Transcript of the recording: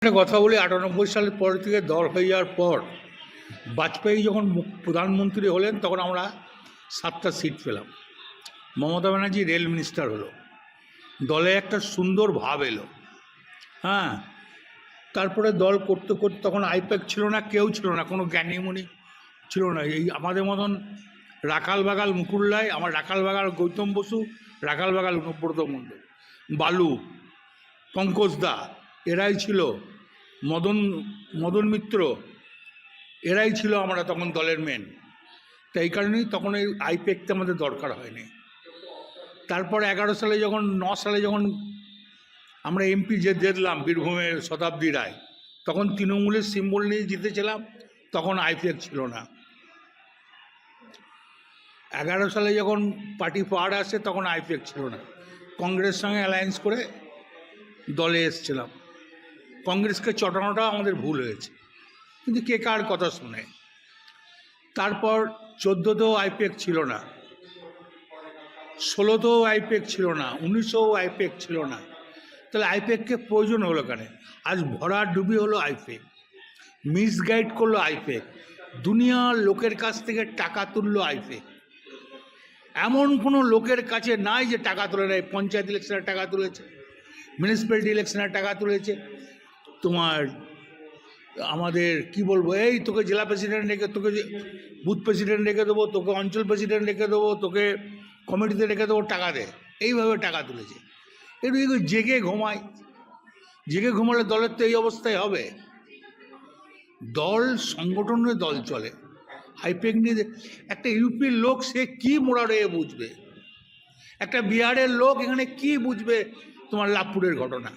একটা কথা বলি, ৯৮ সালের পর থেকে দল হয়ে যাওয়ার পর বাজপেয়ী যখন প্রধানমন্ত্রী হলেন তখন আমরা ৭টা সিট পেলাম। মমতা ব্যানার্জি রেল মিনিস্টার হলো, দলে একটা সুন্দর ভাব এলো। হ্যাঁ, তারপরে দল করতে করতে তখন আইপ্যাক ছিল না, কেউ ছিল না, কোনো জ্ঞানীমণি ছিল না। এই আমাদের মতন রাখাল বাগাল মুকুল রায়, আমার রাখাল বাগাল গৌতম বসু, রাখাল বাগাল অনুব্রত মণ্ডল, বালু, পঙ্কজ দা, এরাই ছিল, মদন মিত্র, এরাই ছিল আমরা তখন দলের মেন। তাই এই কারণেই তখন এই আইপ্যাকটা আমাদের দরকার হয়নি। তারপর ৯ সালে যখন আমরা এমপি যে জিতলাম বীরভূমের শতাব্দী রায়, তখন তৃণমূলের সিম্বল নিয়ে জিতেছিলাম, তখন আইপ্যাক ছিল না। ১১ সালে যখন পার্টি পাওয়ার আসে তখন আইপ্যাক ছিল না, কংগ্রেস সঙ্গে অ্যালায়েন্স করে দলে এসেছিলাম। কংগ্রেসকে চটানোটা আমাদের ভুল হয়েছে, কিন্তু কে কার কথা শুনে। তারপর ১৪তেও আইপ্যাক ছিল না, ১৬তেও আইপ্যাক ছিল না, ১৯এও আইপ্যাক ছিল না। তাহলে আইপ্যাককে প্রয়োজন হলো কেন? আজ ভরা ডুবি হলো আইপ্যাক, মিসগাইড করলো আইপ্যাক, দুনিয়ার লোকের কাছ থেকে টাকা তুললো আইপ্যাক। এমন কোনো লোকের কাছে নাই যে টাকা তুলে নেয়। পঞ্চায়েত ইলেকশনের টাকা তুলেছে, মিউনিসিপ্যালিটি ইলেকশনের টাকা তুলেছে, তোমার আমাদের কি বলবো, এই তোকে জেলা প্রেসিডেন্ট রেখে, তোকে বুথ প্রেসিডেন্ট রেখে দেবো, তোকে অঞ্চল প্রেসিডেন্ট রেখে দেবো, তোকে কমিটিতে রেখে দেবো, টাকা দে, এইভাবে টাকা তুলেছে। একটু জেগে ঘুমায়, জেগে ঘুমালে দলের তো এই অবস্থায় হবে। দল সংগঠনের দল চলে, আইপ্যাক নিয়ে একটা ইউপির লোক সে কি মোড়ারে বুঝবে, একটা বিহারের লোক এখানে কি বুঝবে তোমার লাভপুরের ঘটনা।